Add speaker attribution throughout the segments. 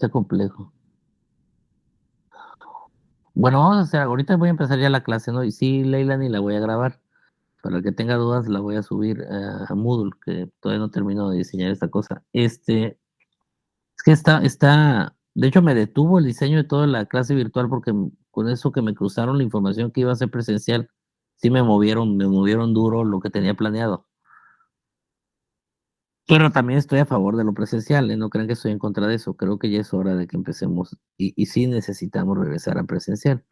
Speaker 1: está complejo. Bueno, vamos a hacer, ahorita voy a empezar ya la clase, ¿no? Y sí, Leila, ni la voy a grabar. Para el que tenga dudas, la voy a subir a Moodle, que todavía no termino de diseñar esta cosa. Es que de hecho me detuvo el diseño de toda la clase virtual porque con eso que me cruzaron la información que iba a ser presencial, sí me movieron duro lo que tenía planeado. Pero también estoy a favor de lo presencial, ¿eh? No crean que estoy en contra de eso. Creo que ya es hora de que empecemos y sí necesitamos regresar a presencial.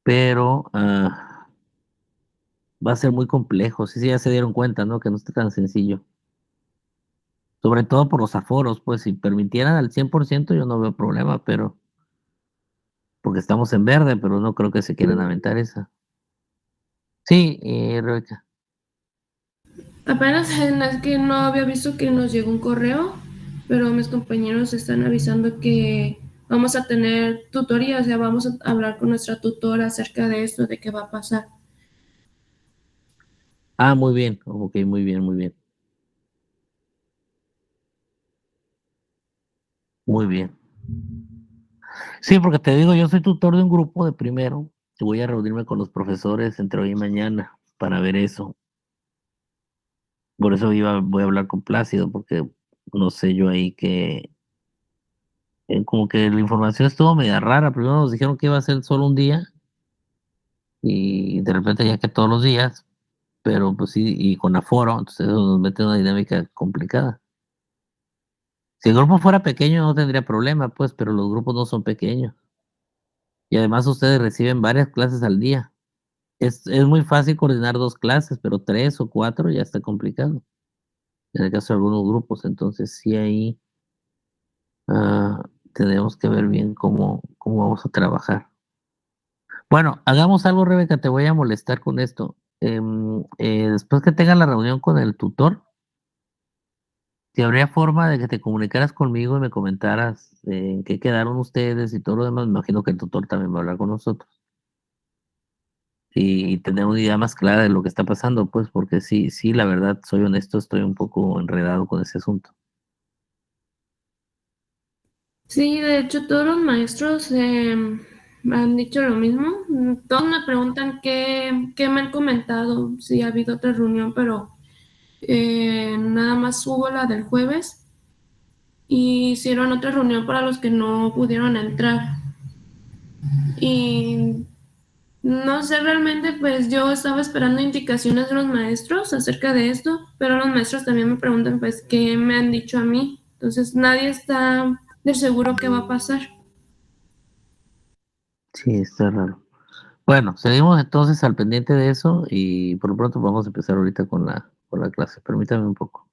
Speaker 1: Pero va a ser muy complejo. Sí, sí, ya se dieron cuenta, ¿no? Que no está tan sencillo. Sobre todo por los aforos, pues si permitieran al 100% yo no veo problema, pero porque estamos en verde, pero no creo que se quieran aventar esa. Sí, Rebeca.
Speaker 2: Apenas es que no había visto que nos llegó un correo, pero mis compañeros están avisando que vamos a tener tutoría, o sea, vamos a hablar con nuestra tutora acerca de esto, de qué va a pasar.
Speaker 1: Ah, muy bien. Ok, muy bien, muy bien. Muy bien. Sí, porque te digo, yo soy tutor de un grupo de primero y voy a reunirme con los profesores entre hoy y mañana para ver eso. Por eso voy a hablar con Plácido, porque no sé yo ahí que como que la información estuvo media rara. Primero nos dijeron que iba a ser solo un día y de repente ya que todos los días, pero pues sí, y con aforo, entonces eso nos mete en una dinámica complicada. Si el grupo fuera pequeño no tendría problema, pues, pero los grupos no son pequeños. Y además ustedes reciben varias clases al día. Es muy fácil coordinar dos clases, pero tres o cuatro ya está complicado. En el caso de algunos grupos, entonces sí ahí ah, tenemos que ver bien cómo vamos a trabajar. Bueno, hagamos algo, Rebeca, te voy a molestar con esto. Después que tenga la reunión con el tutor, si habría forma de que te comunicaras conmigo y me comentaras en qué quedaron ustedes y todo lo demás, me imagino que el tutor también va a hablar con nosotros y tener una idea más clara de lo que está pasando, pues, porque sí, sí, la verdad, soy honesto, estoy un poco enredado con ese asunto.
Speaker 2: Sí, de hecho todos los maestros me han dicho lo mismo. Todos me preguntan qué me han comentado, si ha habido otra reunión, pero nada más hubo la del jueves y hicieron otra reunión para los que no pudieron entrar. Y no sé realmente, pues yo estaba esperando indicaciones de los maestros acerca de esto, pero los maestros también me preguntan pues qué me han dicho a mí. Entonces nadie está de seguro qué va a pasar.
Speaker 1: Sí, está raro. Bueno, seguimos entonces al pendiente de eso y por lo pronto vamos a empezar ahorita con la clase. Permítame un poco.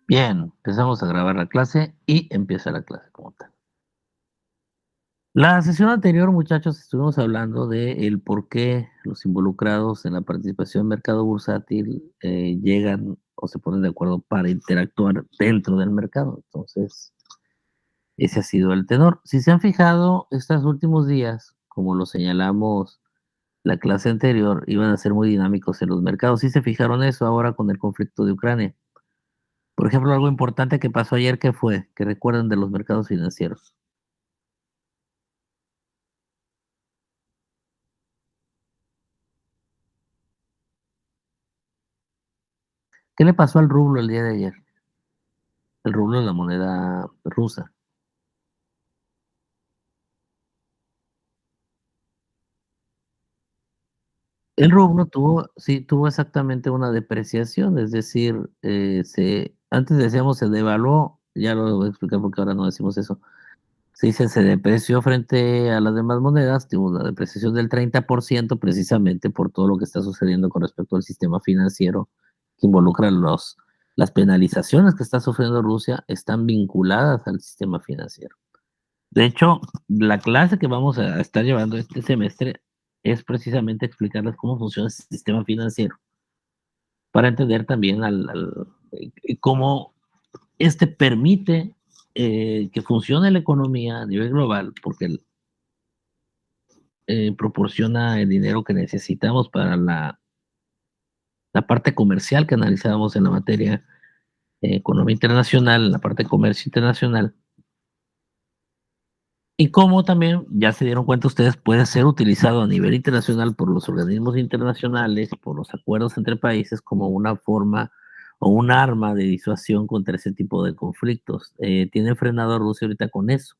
Speaker 1: Bien, empezamos a grabar la clase y empieza la clase como tal. La sesión anterior, muchachos, estuvimos hablando de el por qué los involucrados en la participación en mercado bursátil llegan o se ponen de acuerdo para interactuar dentro del mercado. Entonces, ese ha sido el tenor. Si se han fijado, estos últimos días, como lo señalamos la clase anterior, iban a ser muy dinámicos en los mercados. ¿Sí se fijaron eso ahora con el conflicto de Ucrania? Por ejemplo, algo importante que pasó ayer, ¿qué fue? Que recuerden de los mercados financieros. ¿Qué le pasó al rublo el día de ayer? El rublo es la moneda rusa. El rublo tuvo, sí, tuvo exactamente una depreciación, es decir, antes decíamos se devaluó, ya lo voy a explicar porque ahora no decimos eso. Se dice se depreció frente a las demás monedas, tuvo una depreciación del 30% precisamente por todo lo que está sucediendo con respecto al sistema financiero que involucra las penalizaciones que está sufriendo Rusia están vinculadas al sistema financiero. De hecho, la clase que vamos a estar llevando este semestre es precisamente explicarles cómo funciona el sistema financiero, para entender también cómo este permite que funcione la economía a nivel global, porque proporciona el dinero que necesitamos para la parte comercial que analizábamos en la materia economía internacional, la parte de comercio internacional. Y cómo también, ya se dieron cuenta ustedes, puede ser utilizado a nivel internacional por los organismos internacionales, por los acuerdos entre países, como una forma o un arma de disuasión contra ese tipo de conflictos. Tiene frenado a Rusia ahorita con eso.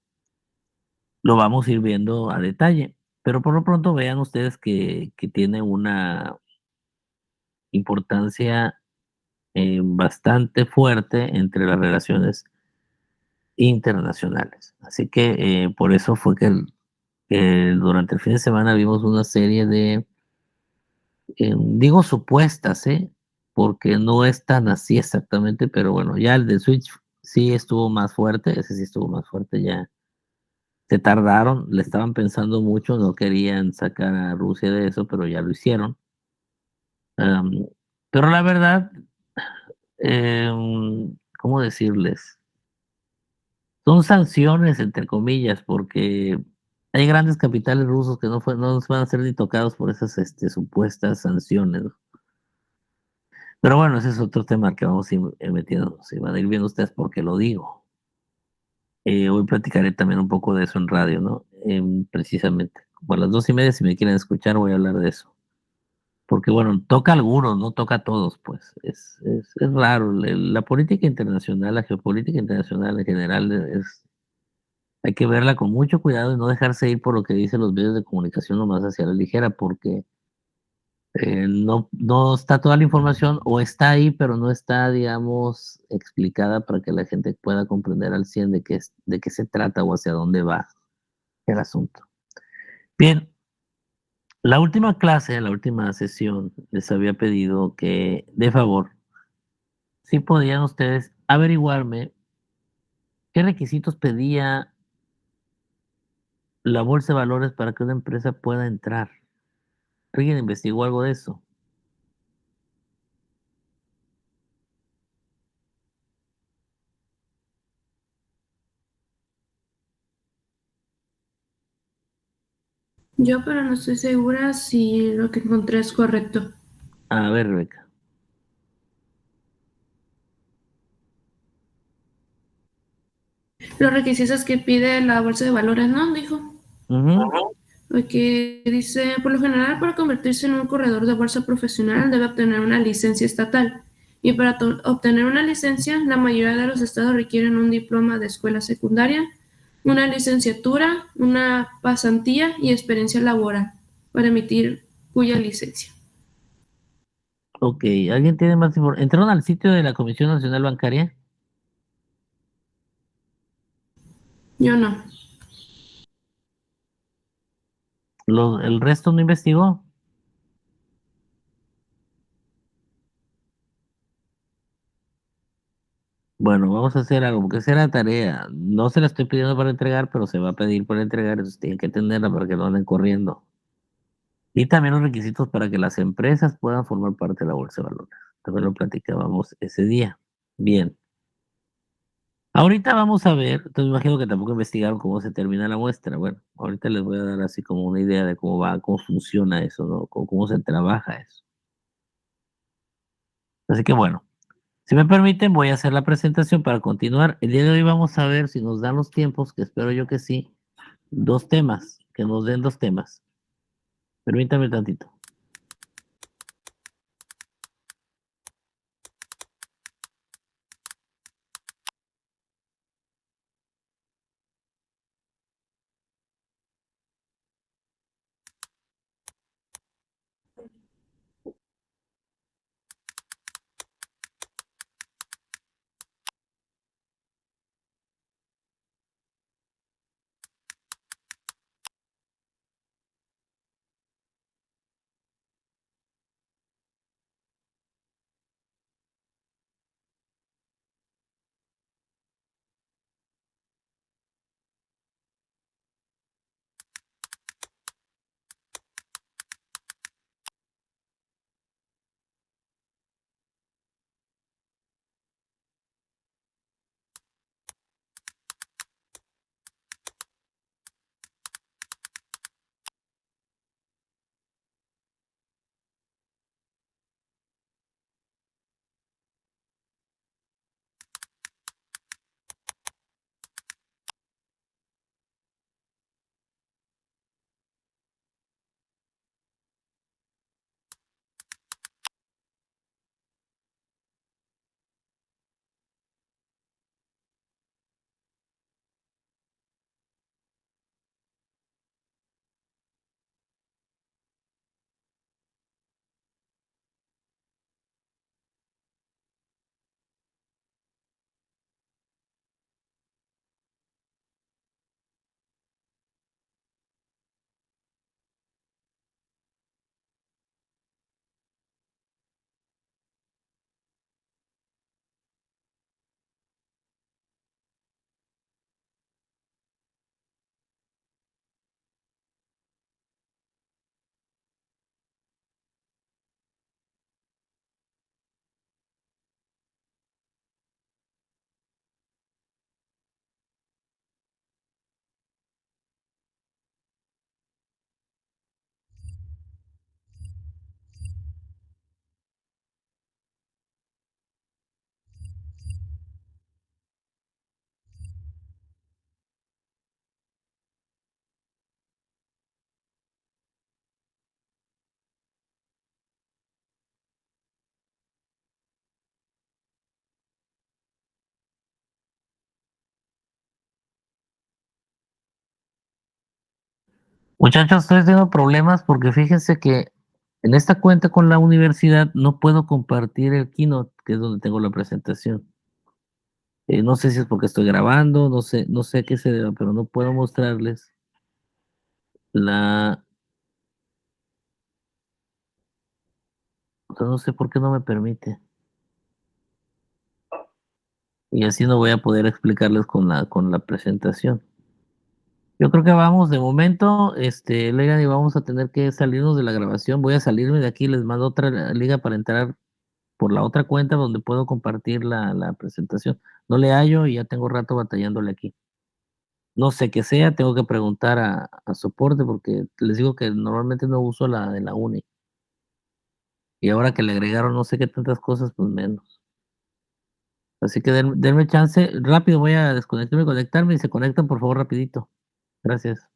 Speaker 1: Lo vamos a ir viendo a detalle. Pero por lo pronto vean ustedes que tiene una importancia bastante fuerte entre las relaciones internacionales. Así que por eso fue que durante el fin de semana vimos una serie de, digo supuestas, porque no es tan así exactamente, pero bueno, ya el de Switch sí estuvo más fuerte, ese sí estuvo más fuerte ya. Se tardaron, le estaban pensando mucho, no querían sacar a Rusia de eso, pero ya lo hicieron. Am, pero la verdad, ¿cómo decirles? Son sanciones, entre comillas, porque hay grandes capitales rusos que no van a ser ni tocados por esas supuestas sanciones, ¿no? Pero bueno, ese es otro tema al que vamos a ir metiéndonos y van a ir viendo ustedes por qué lo digo. Hoy platicaré también un poco de eso en radio, ¿no? Precisamente. Como a las 2:30, si me quieren escuchar, voy a hablar de eso. Porque bueno, toca a algunos, no toca a todos, pues. Es raro. La política internacional, la geopolítica internacional en general hay que verla con mucho cuidado y no dejarse ir por lo que dicen los medios de comunicación nomás hacia la ligera, porque no está toda la información o está ahí, pero no está, digamos, explicada para que la gente pueda comprender al 100 de qué se trata o hacia dónde va el asunto. Bien, la última clase, la última sesión, les había pedido que, de favor, si podían ustedes averiguarme qué requisitos pedía la bolsa de valores para que una empresa pueda entrar. ¿Alguien investigó algo de eso?
Speaker 2: Yo, pero no estoy segura si lo que encontré es correcto.
Speaker 1: A ver, Rebeca.
Speaker 2: Los requisitos que pide la bolsa de valores, ¿no? Dijo.
Speaker 1: Ujú.
Speaker 2: Aquí dice, por lo general, para convertirse en un corredor de bolsa profesional debe obtener una licencia estatal. Y para obtener una licencia, la mayoría de los estados requieren un diploma de escuela secundaria, una licenciatura, una pasantía y experiencia laboral para emitir cuya licencia.
Speaker 1: Ok, ¿alguien tiene más información? ¿Entraron al sitio de la Comisión Nacional Bancaria?
Speaker 2: Yo no.
Speaker 1: ¿El resto no investigó? Bueno, vamos a hacer algo, porque esa era la tarea. No se la estoy pidiendo para entregar, pero se va a pedir para entregar, entonces tienen que tenerla para que no anden corriendo. Y también los requisitos para que las empresas puedan formar parte de la bolsa de valores. También lo platicábamos ese día. Bien. Ahorita vamos a ver, entonces me imagino que tampoco investigaron cómo se termina la muestra. Bueno, ahorita les voy a dar así como una idea de cómo va, cómo funciona eso, ¿no? Cómo se trabaja eso. Así que bueno, si me permiten, voy a hacer la presentación para continuar. El día de hoy vamos a ver si nos dan los tiempos, que espero yo que sí, dos temas, que nos den dos temas. Permítame tantito. Muchachos, estoy teniendo problemas porque fíjense que en esta cuenta con la universidad no puedo compartir el Keynote, que es donde tengo la presentación. No sé si es porque estoy grabando, no sé a qué se deba, pero no puedo mostrarles la, o sea, no sé por qué no me permite. Y así no voy a poder explicarles con la presentación. Yo creo que vamos de momento, Legan, y vamos a tener que salirnos de la grabación. Voy a salirme de aquí, les mando otra liga para entrar por la otra cuenta donde puedo compartir la presentación. No le hallo y ya tengo rato batallándole aquí. No sé qué sea, tengo que preguntar a soporte porque les digo que normalmente no uso la de la uni. Y ahora que le agregaron no sé qué tantas cosas, pues menos. Así que denme chance. Rápido voy a desconectarme y conectarme y se conectan por favor rapidito. Gracias.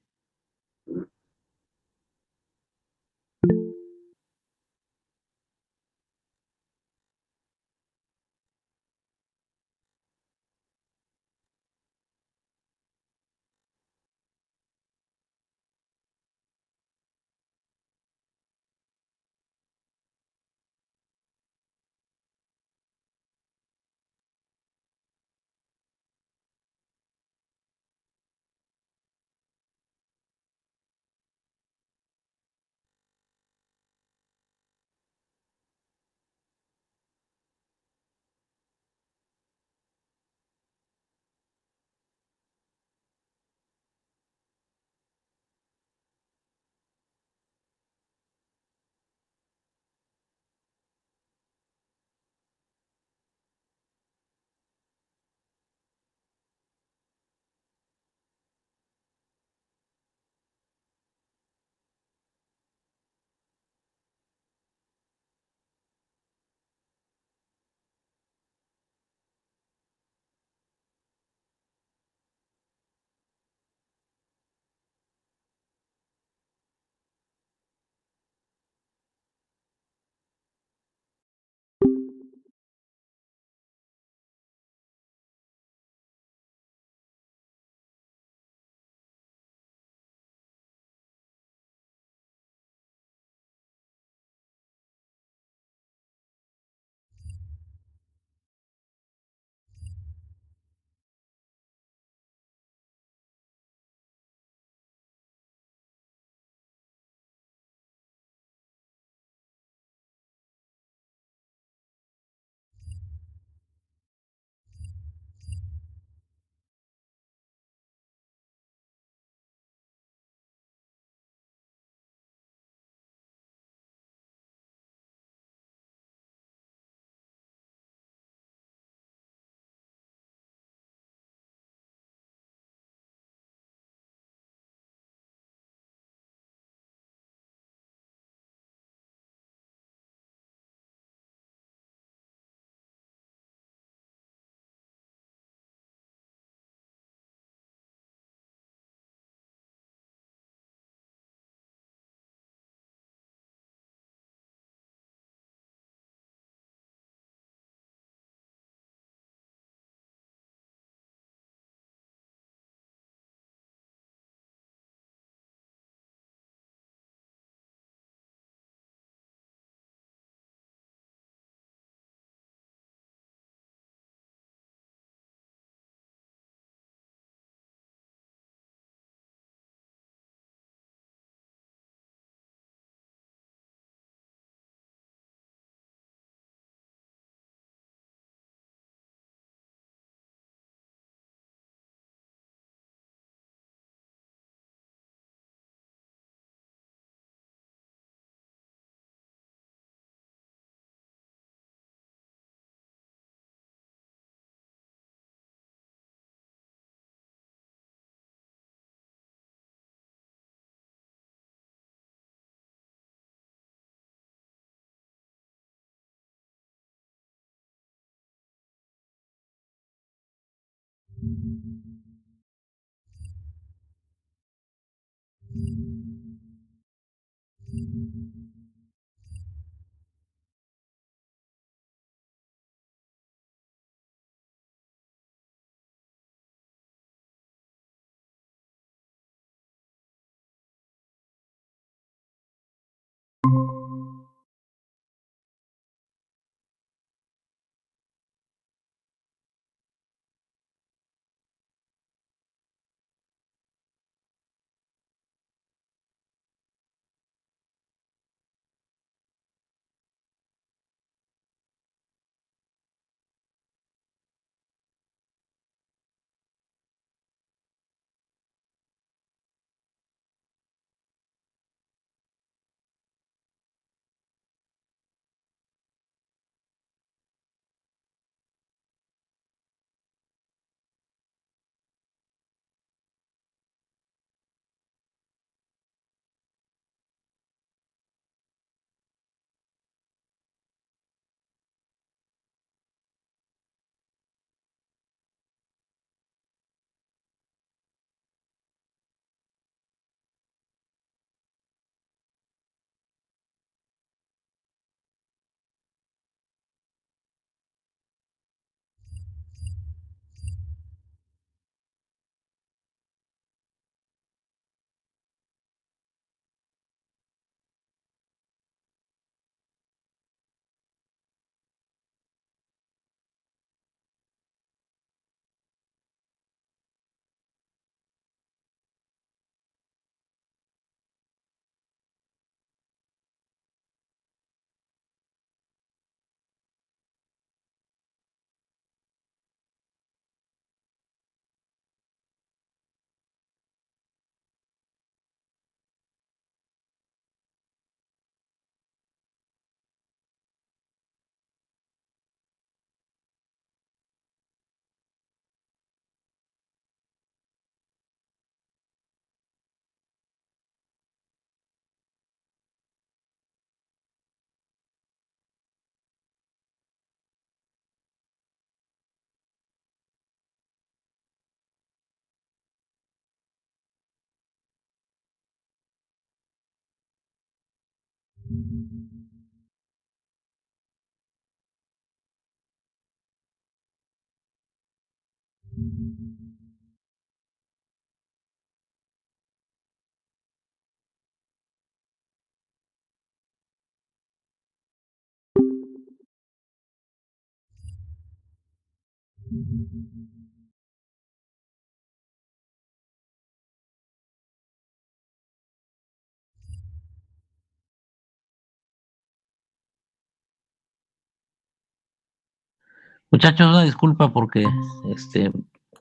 Speaker 1: Muchachos, una disculpa porque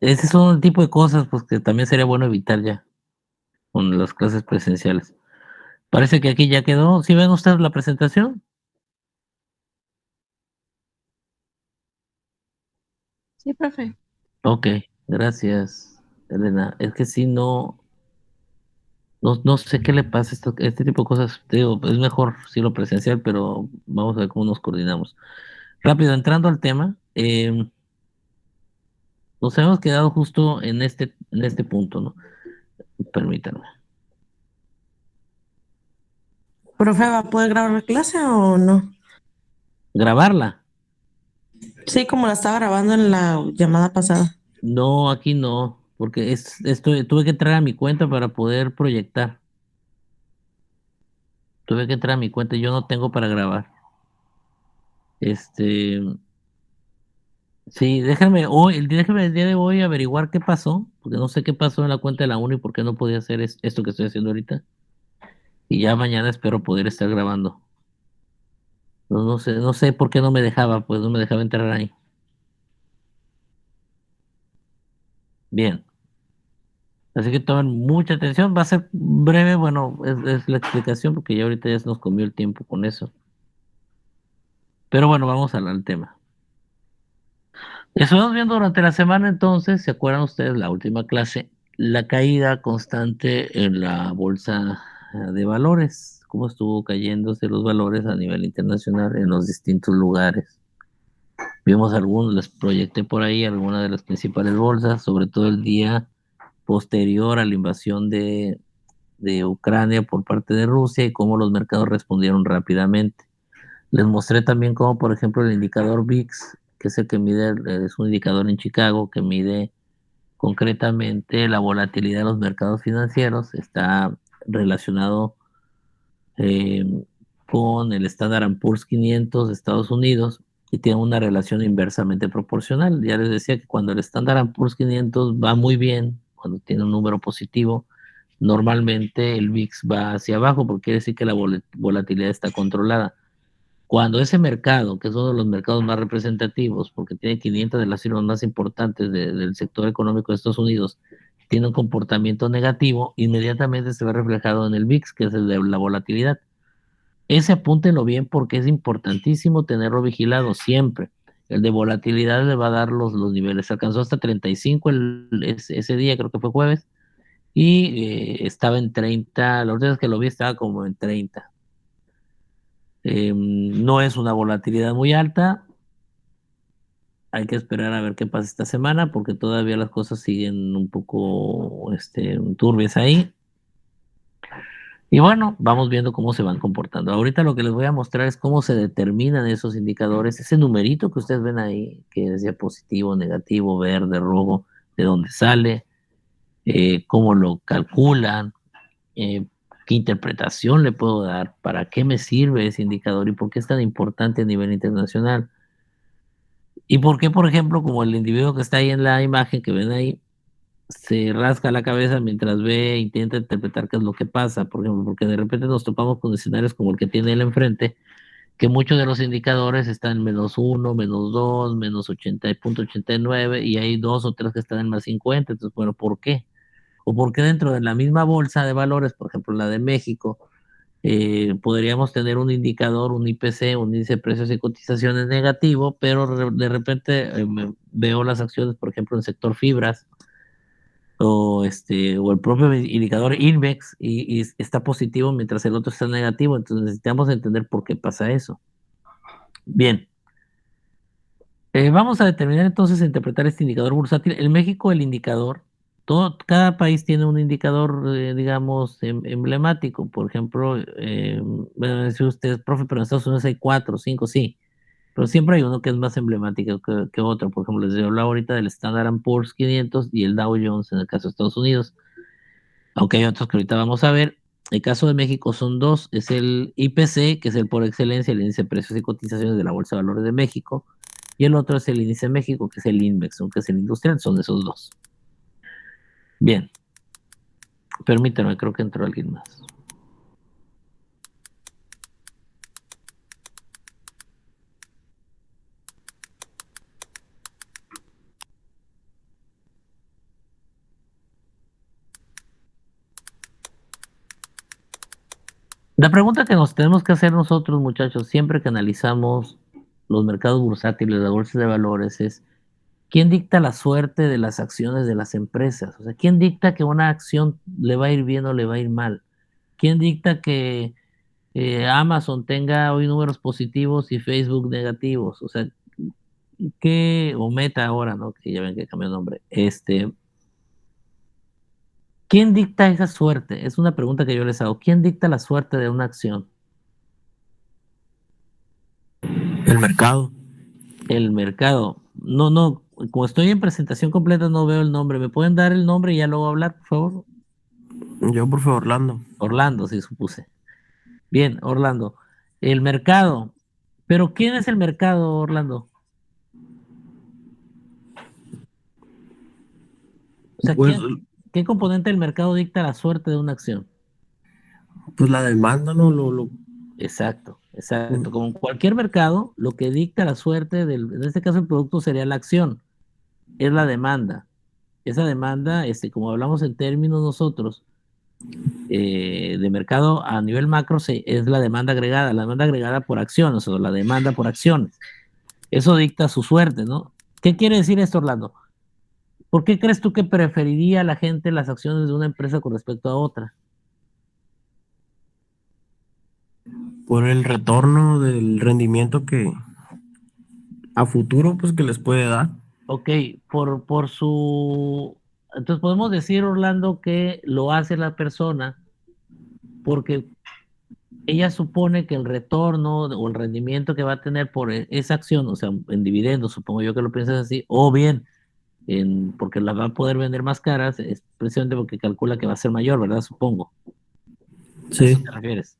Speaker 1: ese son el tipo de cosas pues que también sería bueno evitar ya con las clases presenciales. Parece que aquí ya quedó. ¿Sí ven ustedes la presentación?
Speaker 2: Sí, profe.
Speaker 1: Ok, gracias, Elena. Es que si no sé qué le pasa a este tipo de cosas. Te digo, es mejor si lo presencial, pero vamos a ver cómo nos coordinamos. Rápido, entrando al tema, nos hemos quedado justo en este punto, ¿no? Permítanme.
Speaker 3: ¿Profe va a poder grabar la clase o no?
Speaker 1: ¿Grabarla?
Speaker 3: Sí, como la estaba grabando en la llamada pasada.
Speaker 1: No, aquí no, porque tuve que entrar a mi cuenta para poder proyectar. Tuve que entrar a mi cuenta y yo no tengo para grabar. Este, sí, déjame el día de hoy averiguar qué pasó, porque no sé qué pasó en la cuenta de la uni y por qué no podía hacer esto que estoy haciendo ahorita. Y ya mañana espero poder estar grabando. No sé por qué no me dejaba, pues no me dejaba entrar ahí. Bien. Así que tomen mucha atención. Va a ser breve, bueno, es la explicación porque ya ahorita ya se nos comió el tiempo con eso. Pero bueno, vamos al tema. Estuvimos viendo durante la semana entonces, ¿se acuerdan ustedes la última clase? La caída constante en la bolsa de valores, cómo estuvo cayéndose los valores a nivel internacional en los distintos lugares. Vimos algunos, les proyecté por ahí algunas de las principales bolsas, sobre todo el día posterior a la invasión de Ucrania por parte de Rusia y cómo los mercados respondieron rápidamente. Les mostré también cómo, por ejemplo, el indicador VIX, que es el que mide, es un indicador en Chicago que mide concretamente la volatilidad de los mercados financieros, está relacionado eh, con el Standard Poor's 500 de Estados Unidos y tiene una relación inversamente proporcional. Ya les decía que cuando el Standard Poor's 500 va muy bien, cuando tiene un número positivo, normalmente el VIX va hacia abajo porque quiere decir que la volatilidad está controlada. Cuando ese mercado, que es uno de los mercados más representativos, porque tiene 500 de las firmas más importantes del sector económico de Estados Unidos, tiene un comportamiento negativo, inmediatamente se ve reflejado en el VIX, que es el de la volatilidad. Ese apúntenlo bien porque es importantísimo tenerlo vigilado siempre. El de volatilidad le va a dar los niveles. Alcanzó hasta 35 ese día, creo que fue jueves, y estaba en 30. La última vez que lo vi estaba como en 30. No es una volatilidad muy alta. Hay que esperar a ver qué pasa esta semana porque todavía las cosas siguen un poco turbias ahí. Y bueno, vamos viendo cómo se van comportando. Ahorita lo que les voy a mostrar es cómo se determinan esos indicadores, ese numerito que ustedes ven ahí, que decía positivo, negativo, verde, rojo, de dónde sale, cómo lo calculan, eh, qué interpretación le puedo dar, para qué me sirve ese indicador y por qué es tan importante a nivel internacional. Y por qué, por ejemplo, como el individuo que está ahí en la imagen que ven ahí, se rasca la cabeza mientras ve e intenta interpretar qué es lo que pasa, por ejemplo, porque de repente nos topamos con escenarios como el que tiene él enfrente, que muchos de los indicadores están en -1, -2, -80,89 y hay dos o tres que están en +50. Entonces, bueno, ¿por qué? O por qué dentro de la misma bolsa de valores, por ejemplo, la de México, podríamos tener un indicador, un IPC, un índice de precios y cotizaciones negativo, pero de repente veo las acciones, por ejemplo, en el sector fibras, o el propio indicador INVEX y está positivo mientras el otro está negativo. Entonces necesitamos entender por qué pasa eso. Bien, vamos a determinar entonces a interpretar este indicador bursátil. En México el indicador cada país tiene un indicador, digamos, emblemático. Por ejemplo, bueno, si usted es profe, pero en Estados Unidos hay 4, 5, sí. Pero siempre hay uno que es más emblemático que otro. Por ejemplo, les hablo ahorita del Standard Poor's 500 y el Dow Jones en el caso de Estados Unidos. Aunque hay otros que ahorita vamos a ver. El caso de México son dos. Es el IPC, que es el por excelencia, el índice de precios y cotizaciones de la Bolsa de Valores de México. Y el otro es el índice de México, que es el INVEX, que es el industrial. Son esos dos. Bien. Permítame, creo que entró alguien más. La pregunta que nos tenemos que hacer nosotros, muchachos, siempre que analizamos los mercados bursátiles, las bolsas de valores, es ¿quién dicta la suerte de las acciones de las empresas? O sea, ¿quién dicta que una acción le va a ir bien o le va a ir mal? ¿Quién dicta que Amazon tenga hoy números positivos y Facebook negativos? O sea, o Meta ahora, ¿no? Que ya ven que cambió el nombre. ¿Quién dicta esa suerte? Es una pregunta que yo les hago. ¿Quién dicta la suerte de una acción?
Speaker 4: El mercado.
Speaker 1: El mercado. No, no, como estoy en presentación completa no veo el nombre. ¿Me pueden dar el nombre y ya luego hablar, por favor?
Speaker 4: Yo, por favor, Orlando.
Speaker 1: Orlando, sí supuse. Bien, Orlando. El mercado. ¿Pero quién es el mercado, Orlando? O sea,
Speaker 4: Pues,
Speaker 1: ¿qué componente del mercado dicta la suerte de una acción?
Speaker 4: pues la demanda, ¿no?
Speaker 1: Exacto, exacto. Como en cualquier mercado, lo que dicta la suerte en este caso el producto sería la acción, es la demanda. Esa demanda, como hablamos en términos nosotros, de mercado a nivel macro, es la demanda agregada por acciones, o la demanda por acciones. Eso dicta su suerte, ¿no? ¿Qué quiere decir esto, Orlando? ¿Por qué crees tú que preferiría la gente las acciones de una empresa con respecto a otra?
Speaker 4: Por el retorno del rendimiento que a futuro, pues que les puede dar.
Speaker 1: Ok, por su... Entonces podemos decir, Orlando, que lo hace la persona porque ella supone que el retorno o el rendimiento que va a tener por esa acción, o sea, en dividendos, supongo yo que lo piensas así, o bien porque la va a poder vender más caras, es precisamente porque calcula que va a ser mayor, ¿verdad? Supongo. ¿A
Speaker 4: Sí.
Speaker 1: eso te refieres?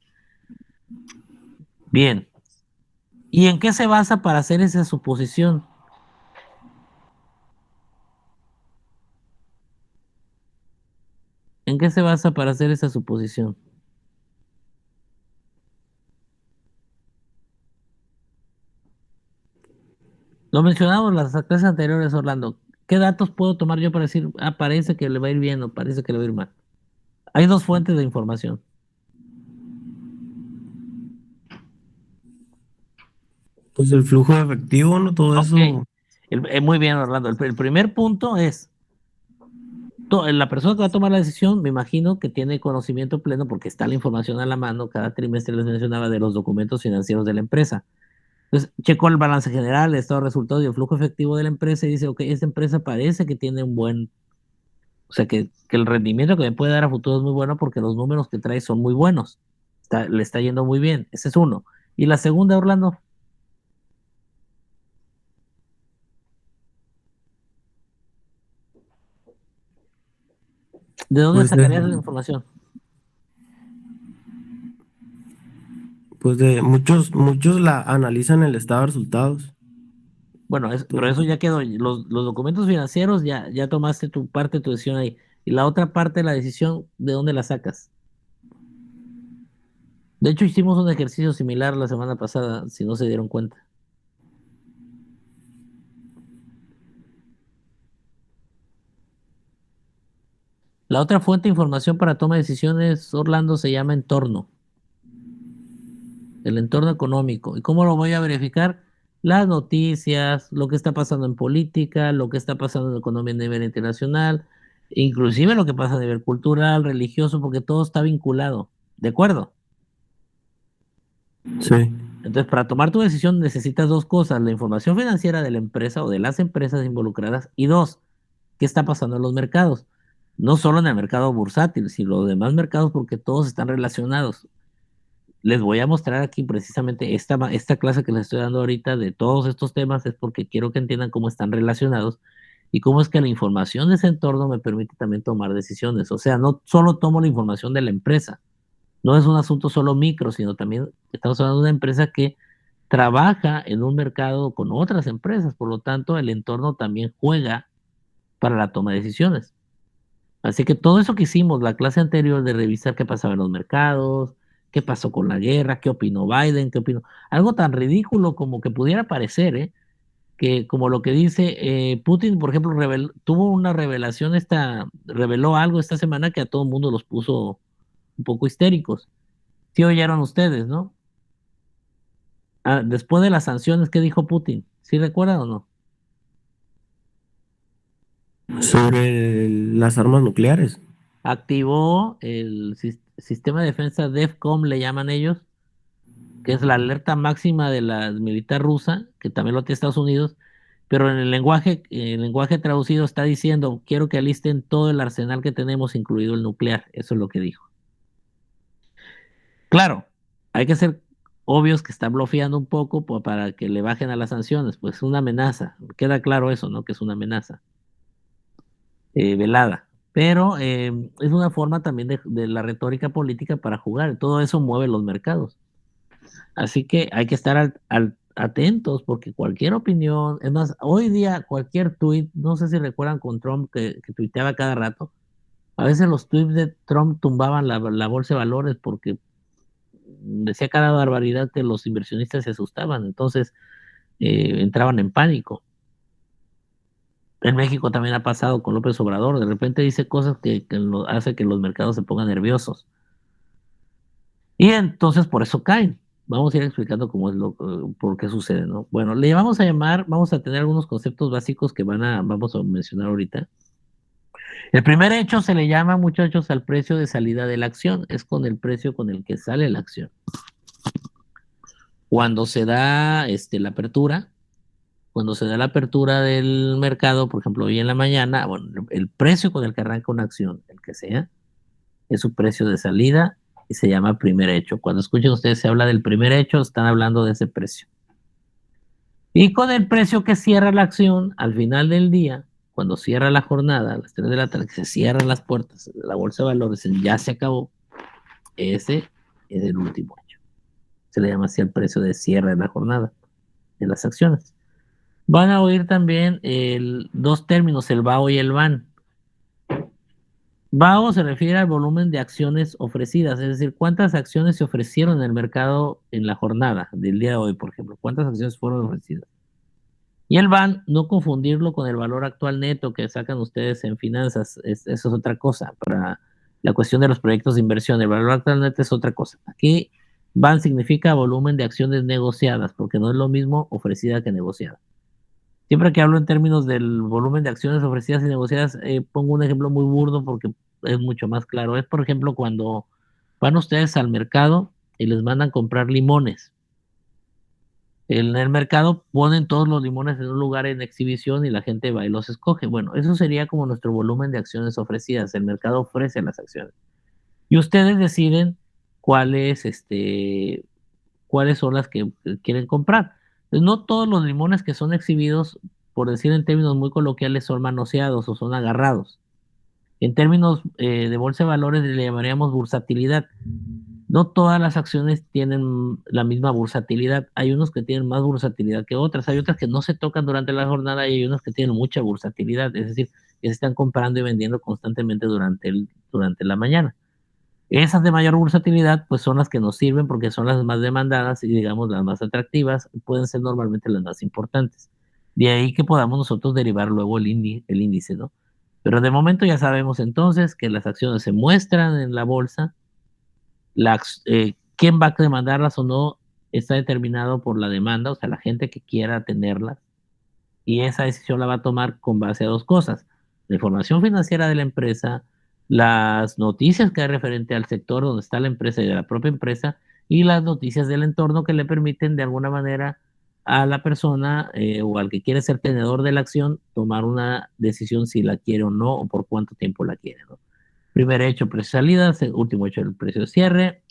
Speaker 1: Bien. ¿Y en qué se basa para hacer esa suposición? ¿En qué se basa para hacer esa suposición? Lo mencionamos las clases anteriores, Orlando. ¿Qué datos puedo tomar yo para decir, parece que le va a ir bien o parece que le va a ir mal? Hay dos fuentes de información.
Speaker 4: Pues el flujo de efectivo, ¿no? Todo
Speaker 1: Ok.
Speaker 4: eso.
Speaker 1: Muy bien, Orlando. El primer punto es, la persona que va a tomar la decisión, me imagino que tiene conocimiento pleno porque está la información a la mano. Cada trimestre les mencionaba de los documentos financieros de la empresa. Entonces, checó el balance general, el estado de resultados y el flujo efectivo de la empresa y dice, ok, esta empresa parece que tiene un buen, o sea, que el rendimiento que me puede dar a futuro es muy bueno porque los números que trae son muy buenos. Le está yendo muy bien. Ese es uno. Y la segunda, Orlando. ¿De dónde
Speaker 4: Pues
Speaker 1: sacarías esa información?
Speaker 4: pues de muchos la analizan el estado de resultados.
Speaker 1: Bueno, pero eso ya quedó. Los documentos financieros ya tomaste tu parte de tu decisión ahí. Y la otra parte de la decisión, ¿de dónde la sacas? De hecho, hicimos un ejercicio similar la semana pasada, si no se dieron cuenta. La otra fuente de información para toma de decisiones, Orlando, se llama entorno, el entorno económico. ¿Y cómo lo voy a verificar? Las noticias, lo que está pasando en política, lo que está pasando en economía a nivel internacional, inclusive lo que pasa a nivel cultural, religioso, porque todo está vinculado. ¿De acuerdo?
Speaker 4: Sí.
Speaker 1: Entonces, para tomar tu decisión necesitas dos cosas, la información financiera de la empresa o de las empresas involucradas y dos, ¿qué está pasando en los mercados? no solo en el mercado bursátil, sino los demás mercados, porque todos están relacionados. Les voy a mostrar aquí precisamente esta clase que les estoy dando ahorita de todos estos temas, es porque quiero que entiendan cómo están relacionados y cómo es que la información de ese entorno me permite también tomar decisiones. O sea, no solo tomo la información de la empresa, no es un asunto solo micro, sino también estamos hablando de una empresa que trabaja en un mercado con otras empresas, por lo tanto el entorno también juega para la toma de decisiones. Así que todo eso que hicimos la clase anterior de revisar qué pasaba en los mercados, qué pasó con la guerra, qué opinó Biden, qué opinó, algo tan ridículo como que pudiera parecer, que como lo que dice Putin, por ejemplo, tuvo una revelación reveló algo esta semana que a todo el mundo los puso un poco histéricos. Sí oyeron ustedes, ¿no? Después de las sanciones, ¿qué dijo Putin? ¿Sí recuerdan o no?
Speaker 4: Sobre las armas nucleares.
Speaker 1: Activó el sistema de defensa DEFCOM, le llaman ellos, que es la alerta máxima de la militar rusa, que también lo tiene Estados Unidos, pero en el lenguaje traducido está diciendo, quiero que alisten todo el arsenal que tenemos, incluido el nuclear. Eso es lo que dijo. Claro, hay que ser obvios que está bloqueando un poco para que le bajen a las sanciones, pues es una amenaza. Queda claro eso, ¿no? Que es una amenaza velada. Pero es una forma también de la retórica política para jugar. Todo eso mueve los mercados. Así que hay que estar atentos porque cualquier opinión, es más, hoy día cualquier tweet, no sé si recuerdan con Trump que tuiteaba cada rato, a veces los tweets de Trump tumbaban la bolsa de valores porque decía cada barbaridad que los inversionistas se asustaban, entonces entraban en pánico. En México también ha pasado con López Obrador, de repente dice cosas que hace que los mercados se pongan nerviosos. Y entonces por eso caen. Vamos a ir explicando cómo es por qué sucede, ¿no? Bueno, vamos a tener algunos conceptos básicos que vamos a mencionar ahorita. El primer hecho se le llama, muchachos, al precio de salida de la acción. Es con el precio con el que sale la acción. Cuando se da la apertura del mercado, por ejemplo, hoy en la mañana, bueno, el precio con el que arranca una acción, el que sea, es su precio de salida y se llama primer hecho. Cuando escuchen ustedes se habla del primer hecho, están hablando de ese precio. Y con el precio que cierra la acción al final del día, cuando cierra la jornada, a las 3 de la tarde, que se cierran las puertas, la bolsa de valores ya se acabó, ese es el último hecho. Se le llama así el precio de cierre de la jornada de las acciones. Van a oír también dos términos, el BAO y el BAN. BAO se refiere al volumen de acciones ofrecidas, es decir, cuántas acciones se ofrecieron en el mercado en la jornada del día de hoy, por ejemplo, cuántas acciones fueron ofrecidas. Y el BAN, no confundirlo con el valor actual neto que sacan ustedes en finanzas, eso es otra cosa. Para la cuestión de los proyectos de inversión, el valor actual neto es otra cosa. Aquí BAN significa volumen de acciones negociadas, porque no es lo mismo ofrecida que negociada. Siempre que hablo en términos del volumen de acciones ofrecidas y negociadas, pongo un ejemplo muy burdo porque es mucho más claro. Es, por ejemplo, cuando van ustedes al mercado y les mandan comprar limones. En el mercado ponen todos los limones en un lugar en exhibición y la gente va y los escoge. Bueno, eso sería como nuestro volumen de acciones ofrecidas. El mercado ofrece las acciones. Y ustedes deciden cuáles, cuáles son las que quieren comprar. Pues no todos los limones que son exhibidos, por decir en términos muy coloquiales, son manoseados o son agarrados. En términos de bolsa de valores le llamaríamos bursatilidad. No todas las acciones tienen la misma bursatilidad. Hay unos que tienen más bursatilidad que otras. Hay otras que no se tocan durante la jornada y hay unos que tienen mucha bursatilidad. Es decir, que se están comprando y vendiendo constantemente durante la mañana. Esas de mayor bursatilidad, pues son las que nos sirven porque son las más demandadas y digamos las más atractivas, pueden ser normalmente las más importantes. De ahí que podamos nosotros derivar luego el índice, ¿no? Pero de momento ya sabemos entonces que las acciones se muestran en la bolsa, quién va a demandarlas o no está determinado por la demanda, o sea, la gente que quiera tenerlas, y esa decisión la va a tomar con base a dos cosas: la información financiera de la empresa, las noticias que hay referente al sector donde está la empresa y de la propia empresa, y las noticias del entorno que le permiten de alguna manera a la persona o al que quiere ser tenedor de la acción tomar una decisión si la quiere o no o por cuánto tiempo la quiere, ¿no? Primer hecho, precio de salida, último hecho, el precio de cierre.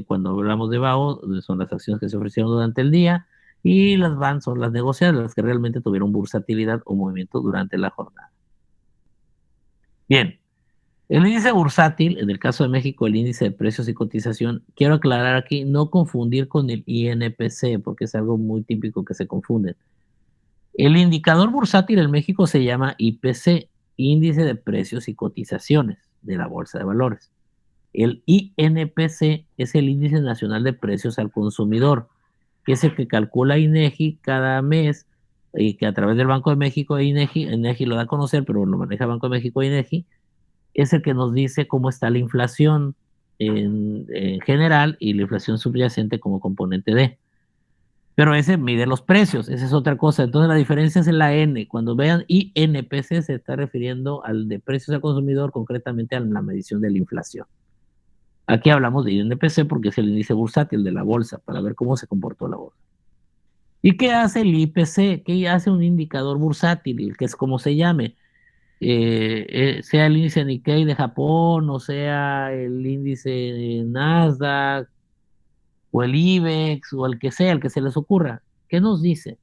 Speaker 1: Cuando hablamos de BAO, son las acciones que se ofrecieron durante el día y las VAN son las negociadas, las que realmente tuvieron bursatilidad o movimiento durante la jornada. Bien, el índice bursátil, en el caso de México, el índice de precios y cotización, quiero aclarar aquí, no confundir con el INPC, porque es algo muy típico que se confunden. El indicador bursátil en México se llama IPC, Índice de Precios y Cotizaciones de la Bolsa de Valores. El INPC es el Índice Nacional de Precios al Consumidor, que es el que calcula INEGI cada mes y que a través del Banco de México INEGI lo da a conocer, pero lo maneja Banco de México INEGI, es el que nos dice cómo está la inflación en general y la inflación subyacente como componente de. Pero ese mide los precios, esa es otra cosa. Entonces la diferencia es en la N. Cuando vean INPC se está refiriendo al de precios al consumidor, concretamente a la medición de la inflación. Aquí hablamos de INPC porque es el índice bursátil de la bolsa, para ver cómo se comportó la bolsa. ¿Y qué hace el IPC? ¿Qué hace un indicador bursátil? Que es como se llame. Sea el índice Nikkei de Japón, o sea el índice Nasdaq, o el IBEX, o el que sea, el que se les ocurra. ¿Qué nos dice?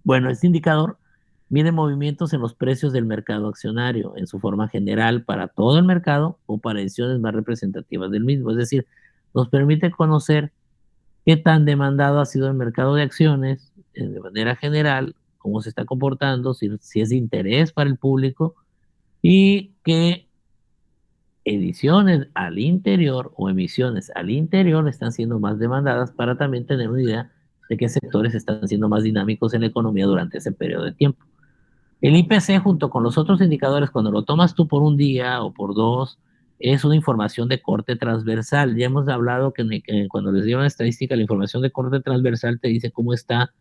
Speaker 1: Bueno, este indicador mide movimientos en los precios del mercado accionario, en su forma general para todo el mercado o para ediciones más representativas del mismo. Es decir, nos permite conocer qué tan demandado ha sido el mercado de acciones de manera general, cómo se está comportando, si es de interés para el público y qué ediciones al interior o emisiones al interior están siendo más demandadas para también tener una idea de qué sectores están siendo más dinámicos en la economía durante ese periodo de tiempo. El IPC junto con los otros indicadores, cuando lo tomas tú por un día o por dos, es una información de corte transversal. Ya hemos hablado que cuando les dieron estadística, la información de corte transversal te dice cómo está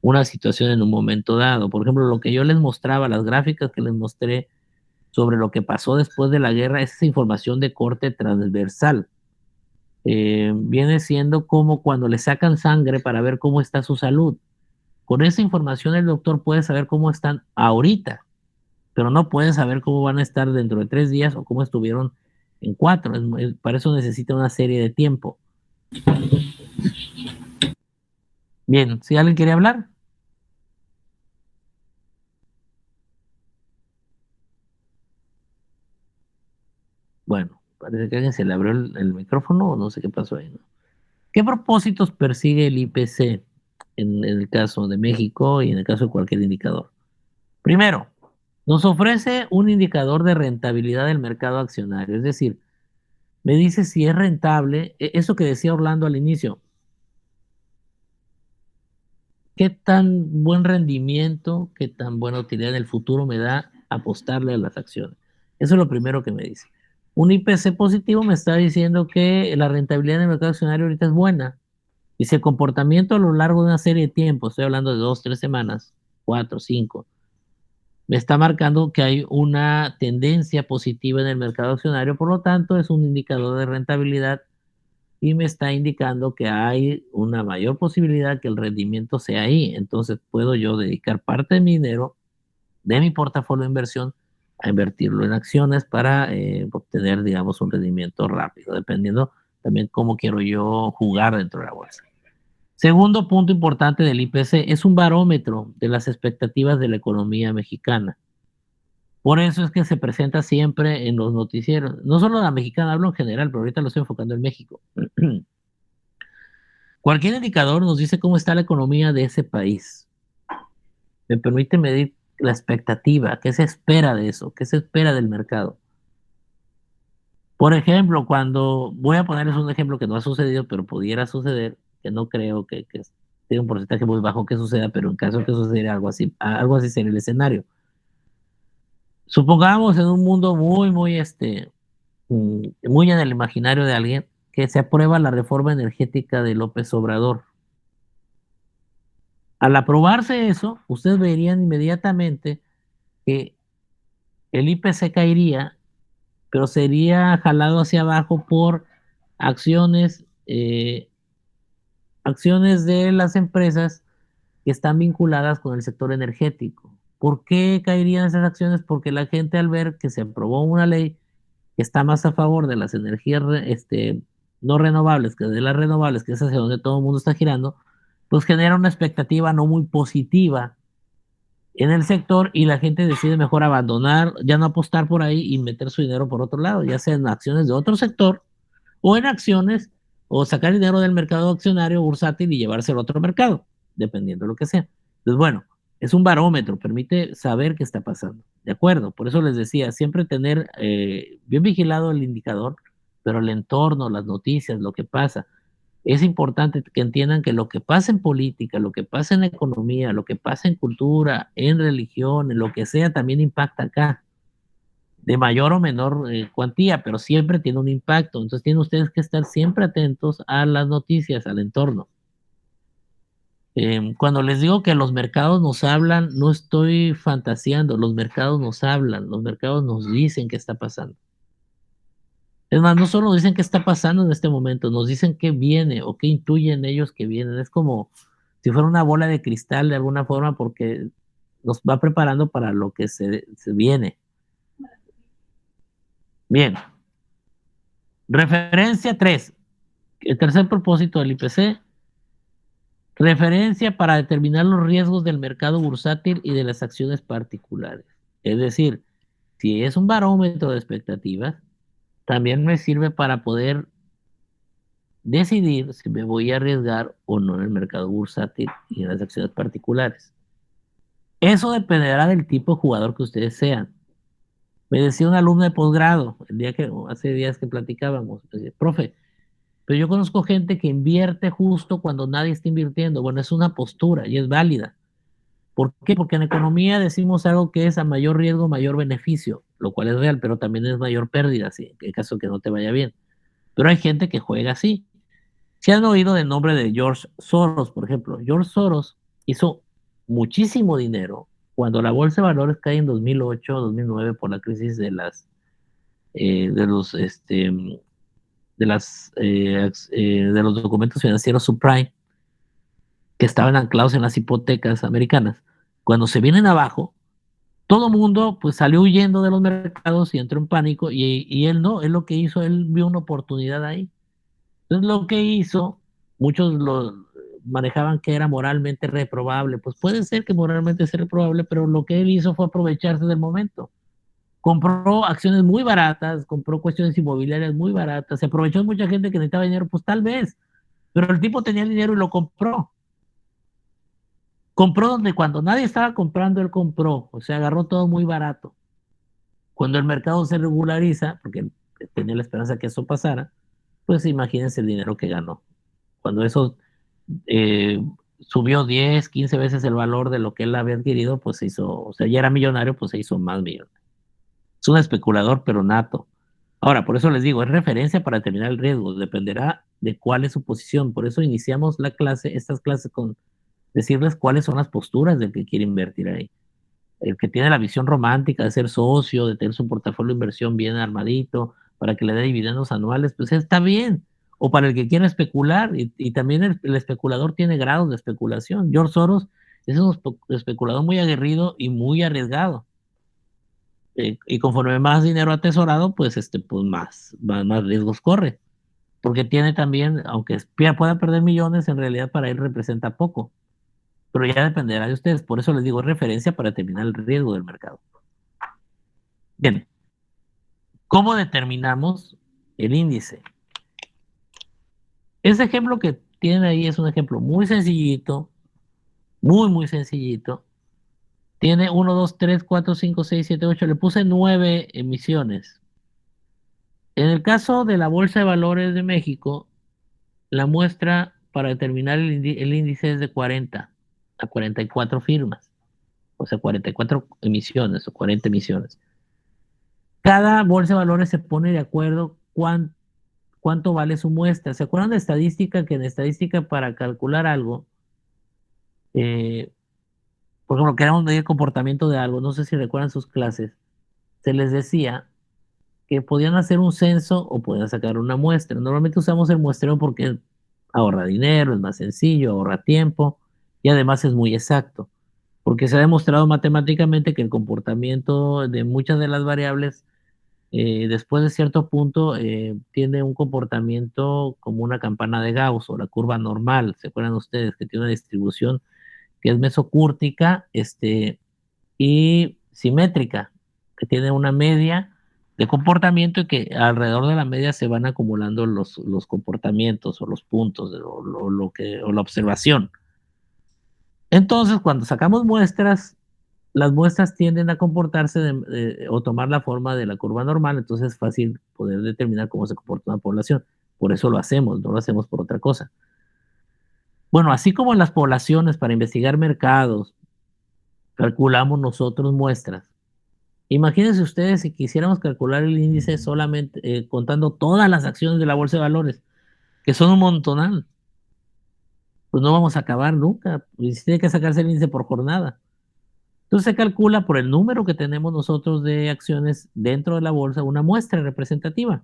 Speaker 1: una situación en un momento dado. Por ejemplo, lo que yo les mostraba, las gráficas que les mostré sobre lo que pasó después de la guerra, es esa información de corte transversal. Viene siendo como cuando le sacan sangre para ver cómo está su salud. Con esa información el doctor puede saber cómo están ahorita, pero no puede saber cómo van a estar dentro de 3 días o cómo estuvieron en 4. Para eso necesita una serie de tiempo. Bien, si alguien quiere hablar. Bueno, parece que a alguien se le abrió el micrófono o no sé qué pasó ahí, ¿no? ¿Qué propósitos persigue el IPC en el caso de México y en el caso de cualquier indicador? Primero, nos ofrece un indicador de rentabilidad del mercado accionario, es decir, me dice si es rentable, eso que decía Orlando al inicio, qué tan buen rendimiento, qué tan buena utilidad en el futuro me da apostarle a las acciones. Eso es lo primero que me dice. Un IPC positivo me está diciendo que la rentabilidad del mercado accionario ahorita es buena. Y si el comportamiento a lo largo de una serie de tiempo, estoy hablando de 2, 3 semanas, 4, 5, me está marcando que hay una tendencia positiva en el mercado accionario, por lo tanto es un indicador de rentabilidad y me está indicando que hay una mayor posibilidad que el rendimiento sea ahí. Entonces puedo yo dedicar parte de mi dinero, de mi portafolio de inversión, a invertirlo en acciones para obtener, digamos, un rendimiento rápido, dependiendo también cómo quiero yo jugar dentro de la bolsa. Segundo punto importante del IPC, es un barómetro de las expectativas de la economía mexicana. Por eso es que se presenta siempre en los noticieros. No solo la mexicana, hablo en general, pero ahorita lo estoy enfocando en México. Cualquier indicador nos dice cómo está la economía de ese país. Me permite medir la expectativa, qué se espera de eso, qué se espera del mercado. Por ejemplo, cuando, voy a ponerles un ejemplo que no ha sucedido, pero pudiera suceder, que no creo que tiene un porcentaje muy bajo que suceda, pero en caso que sucediera algo así sería el escenario. Supongamos en un mundo muy en el imaginario de alguien, que se aprueba la reforma energética de López Obrador. Al aprobarse eso, ustedes verían inmediatamente que el IPC caería, pero sería jalado hacia abajo por acciones, acciones de las empresas que están vinculadas con el sector energético. ¿Por qué caerían esas acciones? Porque la gente al ver que se aprobó una ley que está más a favor de las energías no renovables que de las renovables, que es hacia donde todo el mundo está girando, pues genera una expectativa no muy positiva en el sector y la gente decide mejor abandonar, ya no apostar por ahí y meter su dinero por otro lado, ya sea en acciones de otro sector o en acciones o sacar dinero del mercado accionario bursátil y llevárselo a otro mercado, dependiendo de lo que sea. Entonces, bueno, es un barómetro, permite saber qué está pasando. De acuerdo, por eso les decía, siempre tener bien vigilado el indicador, pero el entorno, las noticias, lo que pasa. Es importante que entiendan que lo que pasa en política, lo que pasa en economía, lo que pasa en cultura, en religión, en lo que sea, también impacta acá, de mayor o menor cuantía, pero siempre tiene un impacto. Entonces tienen ustedes que estar siempre atentos a las noticias, al entorno. Cuando les digo que los mercados nos hablan, no estoy fantaseando, los mercados nos hablan, los mercados nos dicen qué está pasando. Es más, no solo nos dicen qué está pasando en este momento, nos dicen qué viene o qué intuyen ellos que vienen. Es como si fuera una bola de cristal de alguna forma porque nos va preparando para lo que se viene. Bien. Referencia 3. El tercer propósito del IPC. Referencia para determinar los riesgos del mercado bursátil y de las acciones particulares. Es decir, si es un barómetro de expectativas, también me sirve para poder decidir si me voy a arriesgar o no en el mercado bursátil y en las acciones particulares. Eso dependerá del tipo de jugador que ustedes sean. Me decía un alumno de posgrado, hace días que platicábamos, me decía, profe, pero yo conozco gente que invierte justo cuando nadie está invirtiendo. Bueno, es una postura y es válida. ¿Por qué? Porque en economía decimos algo que es a mayor riesgo, mayor beneficio, lo cual es real, pero también es mayor pérdida, si en caso que no te vaya bien. Pero hay gente que juega así. Si han oído del nombre de George Soros, por ejemplo, George Soros hizo muchísimo dinero cuando la bolsa de valores cae en 2008, 2009 por la crisis de los documentos financieros subprime que estaban anclados en las hipotecas americanas. Cuando se vienen abajo, todo mundo pues salió huyendo de los mercados y entró en pánico y él no, él lo que hizo, él vio una oportunidad ahí. Entonces lo que hizo, muchos lo manejaban que era moralmente reprobable, pues puede ser que moralmente sea reprobable, pero lo que él hizo fue aprovecharse del momento. Compró acciones muy baratas, compró cuestiones inmobiliarias muy baratas, se aprovechó de mucha gente que necesitaba dinero, pues tal vez, pero el tipo tenía el dinero y lo compró. Compró donde cuando nadie estaba comprando, él compró, o sea, agarró todo muy barato. Cuando el mercado se regulariza, porque tenía la esperanza que eso pasara, pues imagínense el dinero que ganó. Cuando eso eh, subió 10, 15 veces el valor de lo que él había adquirido, pues se hizo, o sea, ya era millonario, pues se hizo más millonario. Es un especulador, pero nato. Ahora, por eso les digo, es referencia para determinar el riesgo, dependerá de cuál es su posición. Por eso iniciamos estas clases con decirles cuáles son las posturas del que quiere invertir ahí. El que tiene la visión romántica de ser socio, de tener su portafolio de inversión bien armadito, para que le dé dividendos anuales, pues está bien. O para el que quiera especular, y también el especulador tiene grados de especulación. George Soros es un especulador muy aguerrido y muy arriesgado. Y conforme más dinero atesorado, pues, pues más riesgos corre. Porque tiene también, aunque pueda perder millones, en realidad para él representa poco. Pero ya dependerá de ustedes. Por eso les digo, es referencia para determinar el riesgo del mercado. Bien, ¿cómo determinamos el índice? Ese ejemplo que tienen ahí es un ejemplo muy sencillito, muy sencillito. Tiene 1, 2, 3, 4, 5, 6, 7, 8. Le puse 9 emisiones. En el caso de la Bolsa de Valores de México, la muestra para determinar el índice es de 40 a 44 firmas. O sea, 44 emisiones o 40 emisiones. Cada bolsa de valores se pone de acuerdo cuánto vale su muestra. ¿Se acuerdan de estadística? Que en estadística para calcular algo, por ejemplo, queremos medir el comportamiento de algo, no sé si recuerdan sus clases, se les decía que podían hacer un censo o podían sacar una muestra. Normalmente usamos el muestreo porque ahorra dinero, es más sencillo, ahorra tiempo y además es muy exacto, porque se ha demostrado matemáticamente que el comportamiento de muchas de las variables después de cierto punto tiene un comportamiento como una campana de Gauss o la curva normal. ¿Se acuerdan ustedes que tiene una distribución que es mesocúrtica y simétrica, que tiene una media de comportamiento y que alrededor de la media se van acumulando los comportamientos o los puntos o la observación? Entonces, cuando sacamos muestras, las muestras tienden a comportarse o tomar la forma de la curva normal, entonces es fácil poder determinar cómo se comporta una población. Por eso lo hacemos, no lo hacemos por otra cosa. Bueno, así como en las poblaciones para investigar mercados, calculamos nosotros muestras. Imagínense ustedes si quisiéramos calcular el índice solamente contando todas las acciones de la bolsa de valores, que son un montonal. Pues no vamos a acabar nunca. Pues tiene que sacarse el índice por jornada. Entonces se calcula por el número que tenemos nosotros de acciones dentro de la bolsa una muestra representativa.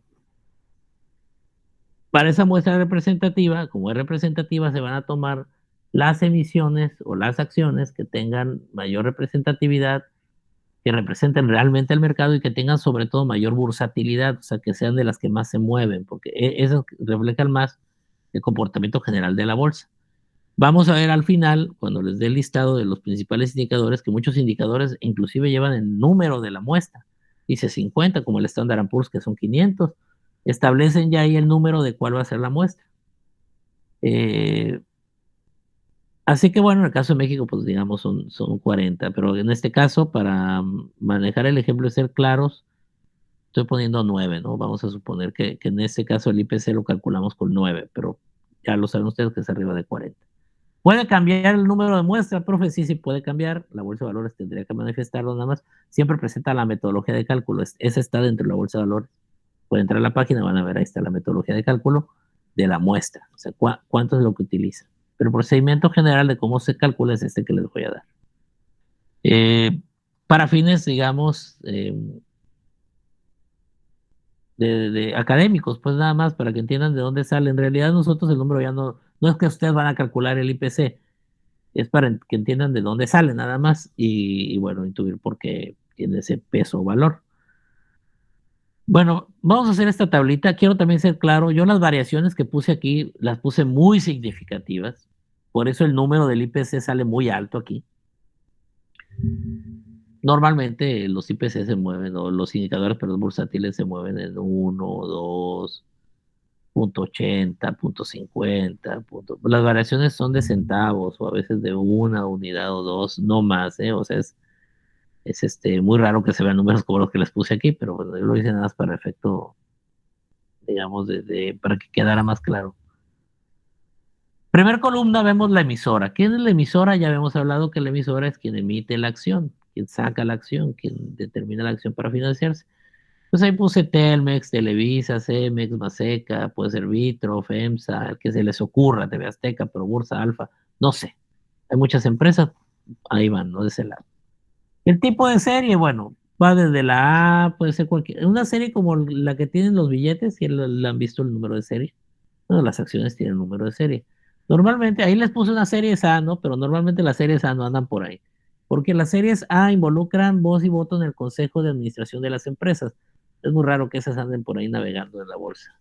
Speaker 1: Para esa muestra representativa, como es representativa, se van a tomar las emisiones o las acciones que tengan mayor representatividad, que representen realmente el mercado y que tengan sobre todo mayor bursatilidad, o sea, que sean de las que más se mueven, porque esas reflejan más el comportamiento general de la bolsa. Vamos a ver al final, cuando les dé el listado de los principales indicadores, que muchos indicadores inclusive llevan el número de la muestra. Dice 50, como el Standard & Poor's, que son 500. Establecen ya ahí el número de cuál va a ser la muestra. Así que bueno, en el caso de México, pues digamos son 40, pero en este caso, para manejar el ejemplo y ser claros, estoy poniendo 9, ¿no? Vamos a suponer que en este caso el IPC lo calculamos con 9, pero ya lo saben ustedes que es arriba de 40. ¿Puede cambiar el número de muestras, profe? Sí, sí puede cambiar. La bolsa de valores tendría que manifestarlo nada más. Siempre presenta la metodología de cálculo. Esa está dentro de la bolsa de valores. Pueden entrar a la página, van a ver, ahí está la metodología de cálculo de la muestra. O sea, cuánto es lo que utiliza. Pero el procedimiento general de cómo se calcula es este que les voy a dar. Para fines, digamos, de académicos, pues nada más para que entiendan de dónde sale. En realidad nosotros el número ya no es que ustedes van a calcular el IPC, es para que entiendan de dónde sale nada más y bueno, intuir por qué tiene ese peso o valor. Bueno, vamos a hacer esta tablita. Quiero también ser claro, yo las variaciones que puse aquí las puse muy significativas, por eso el número del IPC sale muy alto aquí. Normalmente los IPC se mueven, o los indicadores bursátiles se mueven en 1, 2, punto 80, punto 50, las variaciones son de centavos o a veces de una unidad o dos, no más, o sea, es muy raro que se vean números como los que les puse aquí, pero bueno, yo lo hice nada más para efecto, digamos, para que quedara más claro. Primer columna vemos la emisora. ¿Quién es la emisora? Ya habíamos hablado que la emisora es quien emite la acción, quien saca la acción, quien determina la acción para financiarse. Pues ahí puse Telmex, Televisa, Cemex, Maseca, puede ser Vitro, FEMSA, el que se les ocurra, TV Azteca, pero Bursa Alfa, no sé. Hay muchas empresas, ahí van, ¿no? De ese lado. El tipo de serie, bueno, va desde la A, puede ser cualquier, una serie como la que tienen los billetes, si la han visto el número de serie. Bueno, las acciones tienen número de serie. Normalmente, ahí les puse una serie A, ¿no? Pero normalmente las series A no andan por ahí. Porque las series A involucran voz y voto en el consejo de administración de las empresas. Es muy raro que esas anden por ahí navegando en la bolsa.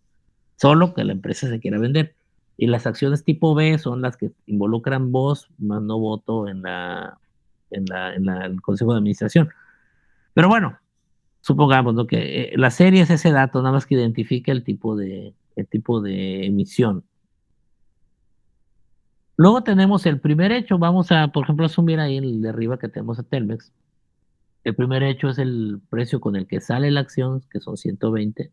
Speaker 1: Solo que la empresa se quiera vender. Y las acciones tipo B son las que involucran voz más no voto en el consejo de administración. Pero bueno, supongamos, ¿no?, que la serie es ese dato, nada más que identifica el tipo de emisión. Luego tenemos el primer hecho. Vamos a, por ejemplo, asumir ahí el de arriba que tenemos a Telmex. El primer hecho es el precio con el que sale la acción, que son 120.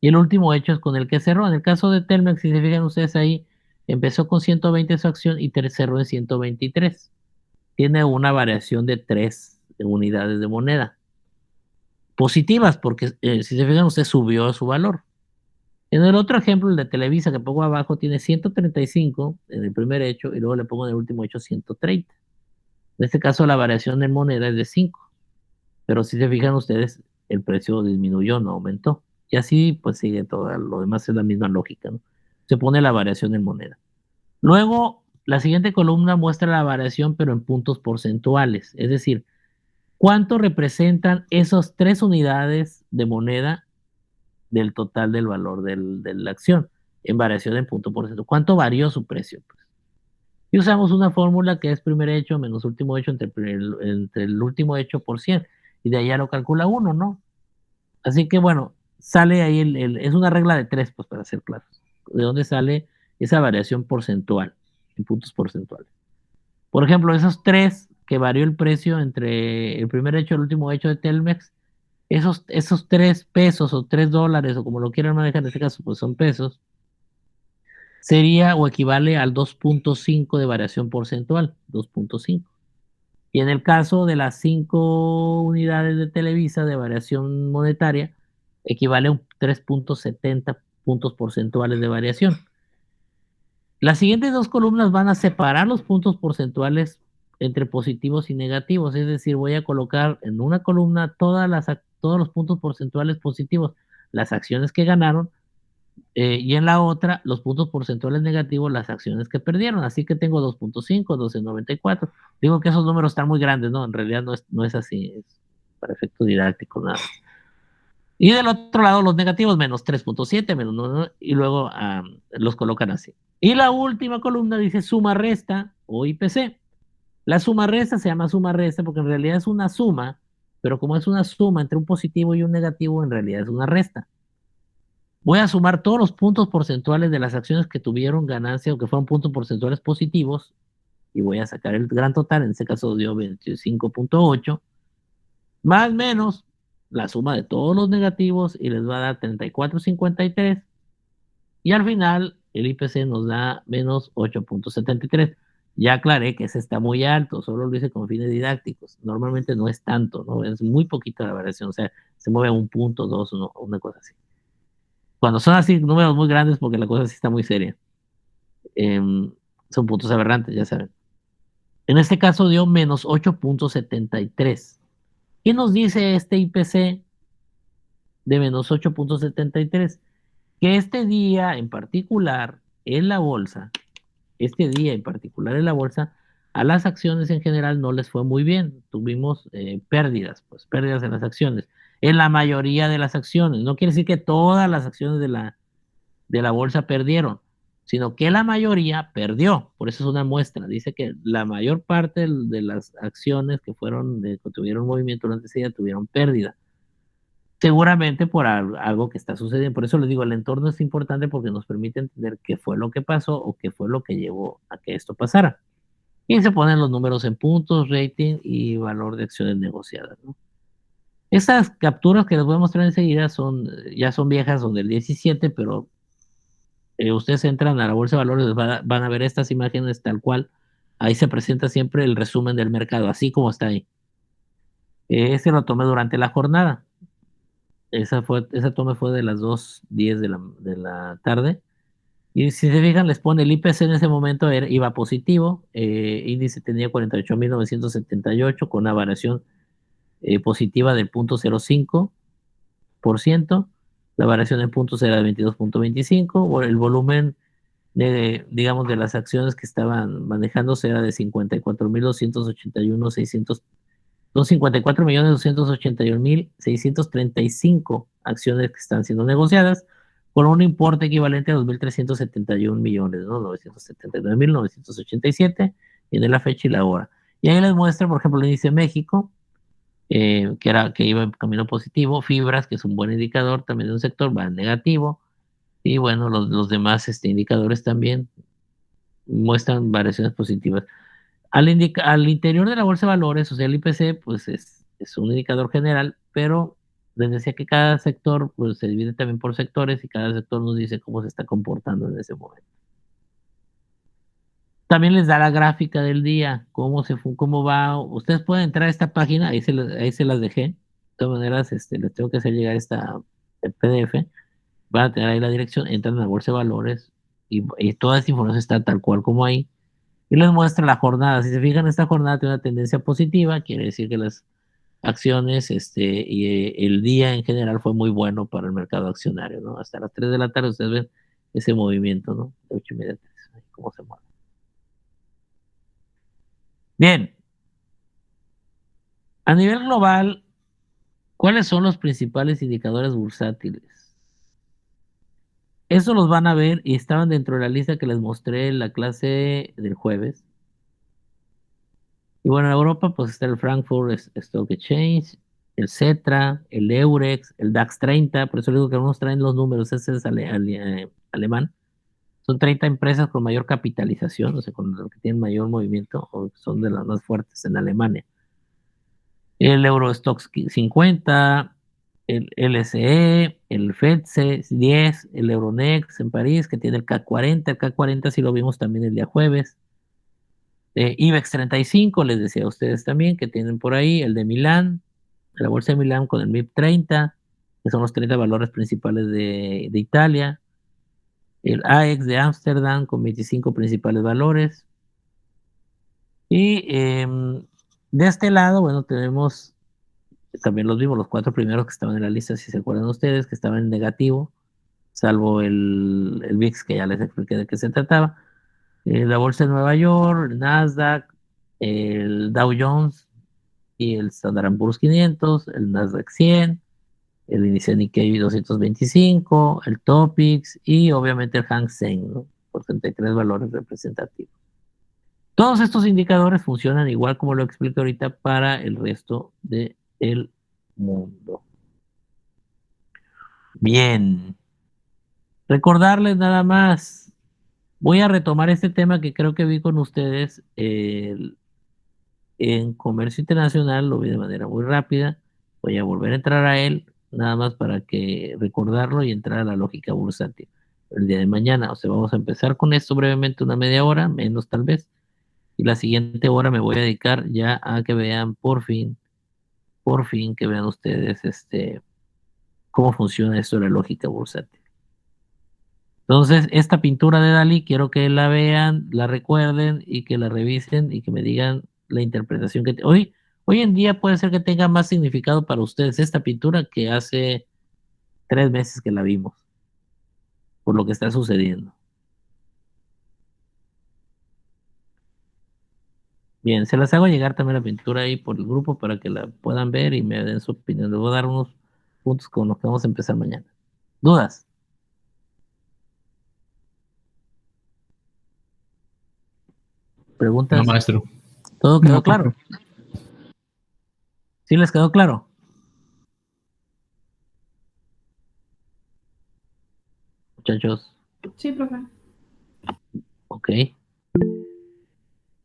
Speaker 1: Y el último hecho es con el que cerró. En el caso de Telmex, si se fijan ustedes ahí, empezó con 120 su acción y cerró en 123. Tiene una variación de 3 unidades de moneda. Positivas, porque si se fijan ustedes, subió su valor. En el otro ejemplo, el de Televisa, que pongo abajo, tiene 135 en el primer hecho y luego le pongo en el último hecho 130. En este caso, la variación en moneda es de 5. Pero si se fijan ustedes, el precio disminuyó, no aumentó. Y así, pues sigue todo lo demás, es la misma lógica, ¿no? Se pone la variación en moneda. Luego, La siguiente columna muestra la variación, pero en puntos porcentuales, es decir, cuánto representan esos 3 unidades de moneda del total del valor de la acción, en variación en punto porcentual. ¿Cuánto varió su precio? Pues, y usamos una fórmula que es primer hecho menos último hecho entre el último hecho por 100, y de ahí ya lo calcula uno, ¿no? Así que bueno, sale ahí, es una regla de 3, pues para ser claros, de dónde sale esa variación porcentual, en puntos porcentuales. Por ejemplo, esos 3 que varió el precio entre el primer hecho y el último hecho de Telmex, esos 3 pesos o 3 dólares o como lo quieran manejar, en este caso pues son pesos, sería o equivale al 2.5 de variación porcentual, 2.5. Y en el caso de las 5 unidades de Televisa de variación monetaria, equivale a un 3.70 puntos porcentuales de variación. Las siguientes 2 columnas van a separar los puntos porcentuales entre positivos y negativos, es decir, voy a colocar en una columna todos los puntos porcentuales positivos, las acciones que ganaron, y en la otra los puntos porcentuales negativos, las acciones que perdieron. Así que tengo 2.5, 12.94. Digo que esos números están muy grandes, ¿no? En realidad no es así, es para efectos didácticos, nada. Y del otro lado, los negativos, menos 3.7, menos 9, y luego los colocan así. Y la última columna dice suma resta o IPC. La suma resta se llama suma resta porque en realidad es una suma, pero como es una suma entre un positivo y un negativo, en realidad es una resta. Voy a sumar todos los puntos porcentuales de las acciones que tuvieron ganancia o que fueron puntos porcentuales positivos y voy a sacar el gran total, en este caso dio 25.8, más menos la suma de todos los negativos y les va a dar 34.53 y al final el IPC nos da menos 8.73. Ya aclaré que ese está muy alto, solo lo hice con fines didácticos. Normalmente no es tanto, ¿no? Es muy poquita la variación, o sea, se mueve un punto, dos, una cosa así. Cuando son así números muy grandes, porque la cosa sí está muy seria, son puntos aberrantes, ya saben. En este caso dio menos 8.73. ¿Qué nos dice este IPC de menos 8.73? Que este día en particular en la bolsa, a las acciones en general no les fue muy bien. Tuvimos pérdidas, pues pérdidas en las acciones. En la mayoría de las acciones. No quiere decir que todas las acciones de la bolsa perdieron, sino que la mayoría perdió. Por eso es una muestra. Dice que la mayor parte de las acciones que tuvieron movimiento durante ese día tuvieron pérdida. Seguramente por algo que está sucediendo. Por eso les digo, el entorno es importante porque nos permite entender qué fue lo que pasó o qué fue lo que llevó a que esto pasara. Y se ponen los números en puntos, rating y valor de acciones negociadas, ¿no? Estas capturas que les voy a mostrar enseguida ya son viejas, son del 17, pero ustedes entran a la bolsa de valores, van a ver estas imágenes tal cual. Ahí se presenta siempre el resumen del mercado, así como está ahí. Este lo tomé durante la jornada. Esa toma fue de las 2:10 de la tarde. Y si se fijan, les pone el IPC en ese momento iba positivo. Índice tenía 48.978 con una variación positiva del 0.05%. La variación en puntos era de 22.25. El volumen digamos, de las acciones que estaban manejándose era de 54.281.635 acciones que están siendo negociadas con un importe equivalente a 2.371 millones, ¿no? 979.987, tiene la fecha y la hora. Y ahí les muestra, por ejemplo, el índice México, que iba en camino positivo, Fibras, que es un buen indicador también de un sector, va en negativo, y bueno, los demás indicadores también muestran variaciones positivas. Al interior de la bolsa de valores, o sea, el IPC, pues es un indicador general, pero les decía que cada sector pues, se divide también por sectores y cada sector nos dice cómo se está comportando en ese momento. También les da la gráfica del día, cómo va. Ustedes pueden entrar a esta página, ahí se las dejé. De todas maneras, les tengo que hacer llegar el PDF. Van a tener ahí la dirección, entran a la bolsa de valores y toda esta información está tal cual como ahí. Y les muestra la jornada. Si se fijan, esta jornada tiene una tendencia positiva, quiere decir que las acciones y el día en general fue muy bueno para el mercado accionario, ¿no? Hasta las 3 de la tarde ustedes ven ese movimiento, ¿no? De 8:30, cómo se mueve. Bien, a nivel global, ¿cuáles son los principales indicadores bursátiles? Eso los van a ver y estaban dentro de la lista que les mostré en la clase del jueves. Y bueno, en Europa pues está el Frankfurt Stock Exchange, el Xetra, el Eurex, el DAX 30, por eso digo que algunos traen los números, ese es alemán. Son 30 empresas con mayor capitalización, o sea, con los que tienen mayor movimiento, o son de las más fuertes en Alemania. El Eurostoxx 50, el LSE, el FTSE 10, el Euronext en París, que tiene el CAC 40. El CAC 40 sí lo vimos también el día jueves. IBEX 35, les decía a ustedes también, que tienen por ahí el de Milán, la bolsa de Milán con el MIB 30, que son los 30 valores principales de Italia. El AEX de Ámsterdam con 25 principales valores. Y de este lado, bueno, tenemos, también los vimos, los 4 primeros que estaban en la lista, si se acuerdan ustedes, que estaban en negativo, salvo el VIX, que ya les expliqué de qué se trataba. La bolsa de Nueva York, el Nasdaq, el Dow Jones y el Standard Poor's 500, el Nasdaq 100, el índice Nikkei 225, el Topix y obviamente el Hang Seng, ¿no? Por 33 valores representativos. Todos estos indicadores funcionan igual como lo expliqué ahorita para el resto del mundo. Bien. Recordarles nada más. Voy a retomar este tema que creo que vi con ustedes en comercio internacional, lo vi de manera muy rápida. Voy a volver a entrar a él, nada más para que recordarlo y entrar a la lógica bursátil el día de mañana. O sea, vamos a empezar con esto brevemente, una media hora, menos tal vez. Y la siguiente hora me voy a dedicar ya a que vean por fin, que vean ustedes cómo funciona esto de la lógica bursátil. Entonces, esta pintura de Dalí quiero que la vean, la recuerden y que la revisen y que me digan la interpretación que hoy en día puede ser que tenga más significado para ustedes esta pintura que hace 3 meses que la vimos, por lo que está sucediendo. Bien, se las hago llegar también la pintura ahí por el grupo para que la puedan ver y me den su opinión. Les voy a dar unos puntos con los que vamos a empezar mañana. ¿Dudas?
Speaker 5: No,
Speaker 1: ¿Preguntas?
Speaker 5: maestro.
Speaker 1: ¿Todo quedó
Speaker 5: No,
Speaker 1: claro? ¿Sí les quedó claro? Muchachos,
Speaker 2: Sí, profe.
Speaker 1: ok.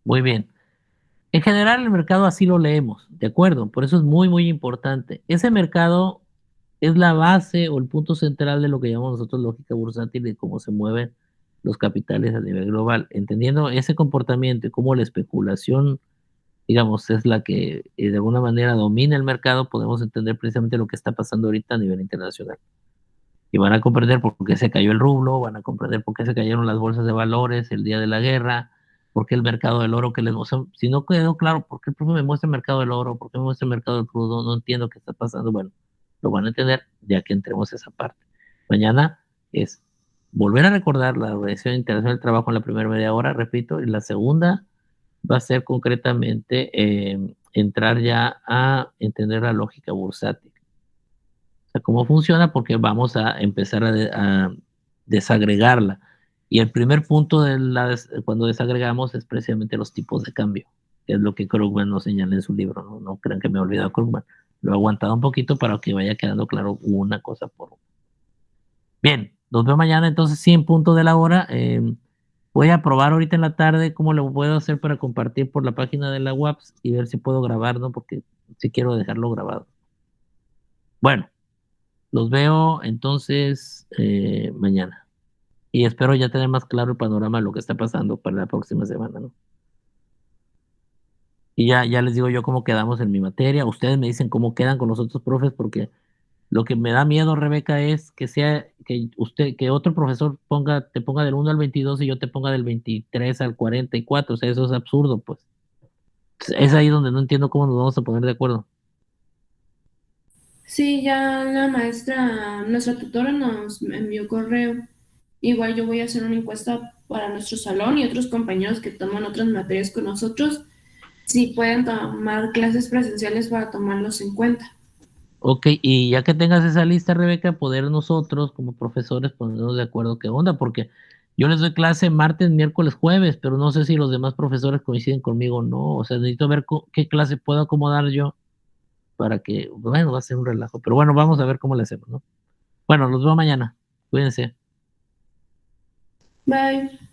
Speaker 1: Muy bien. En general, el mercado así lo leemos, ¿de acuerdo? Por eso es muy, muy importante. Ese mercado es la base o el punto central de lo que llamamos nosotros lógica bursátil y cómo se mueven los capitales a nivel global. Entendiendo ese comportamiento y cómo la especulación, digamos, es la que de alguna manera domina el mercado, podemos entender precisamente lo que está pasando ahorita a nivel internacional. Y van a comprender por qué se cayó el rublo, van a comprender por qué se cayeron las bolsas de valores el día de la guerra, por qué el mercado del oro que les muestra, si no quedó claro, ¿por qué el profe me muestra el mercado del oro? ¿Por qué me muestra el mercado del crudo? No entiendo qué está pasando. Bueno, lo van a entender ya que entremos a esa parte. Mañana es volver a recordar la Organización Internacional del Trabajo en la primera media hora, repito, y la segunda va a ser concretamente entrar ya a entender la lógica bursátil. O sea, cómo funciona, porque vamos a empezar a desagregarla. Y el primer punto cuando desagregamos es precisamente los tipos de cambio, que es lo que Krugman nos señala en su libro. No, no crean que me he olvidado Krugman. Lo he aguantado un poquito para que vaya quedando claro una cosa por una. Bien, nos vemos mañana entonces, sí, en punto de la hora. Voy a probar ahorita en la tarde cómo lo puedo hacer para compartir por la página de la UAPS y ver si puedo grabar, ¿no? Porque sí quiero dejarlo grabado. Bueno. Los veo entonces mañana. Y espero ya tener más claro el panorama de lo que está pasando para la próxima semana, ¿no? Y ya les digo yo cómo quedamos en mi materia. Ustedes me dicen cómo quedan con los otros profes, porque lo que me da miedo, Rebeca, es que otro profesor te ponga del 1 al 22 y yo te ponga del 23 al 44. O sea, eso es absurdo, pues. Es ahí donde no entiendo cómo nos vamos a poner de acuerdo.
Speaker 2: Sí, ya la maestra, nuestra tutora nos envió correo. Igual yo voy a hacer una encuesta para nuestro salón y otros compañeros que toman otras materias con nosotros si pueden tomar clases presenciales para tomarlos en cuenta.
Speaker 1: Ok, y ya que tengas esa lista, Rebeca, poder nosotros como profesores ponernos de acuerdo qué onda, porque yo les doy clase martes, miércoles, jueves, pero no sé si los demás profesores coinciden conmigo o no. O sea, necesito ver qué clase puedo acomodar yo para que, bueno, va a ser un relajo, pero bueno, vamos a ver cómo le hacemos, ¿no? Bueno, los veo mañana. Cuídense.
Speaker 2: Bye.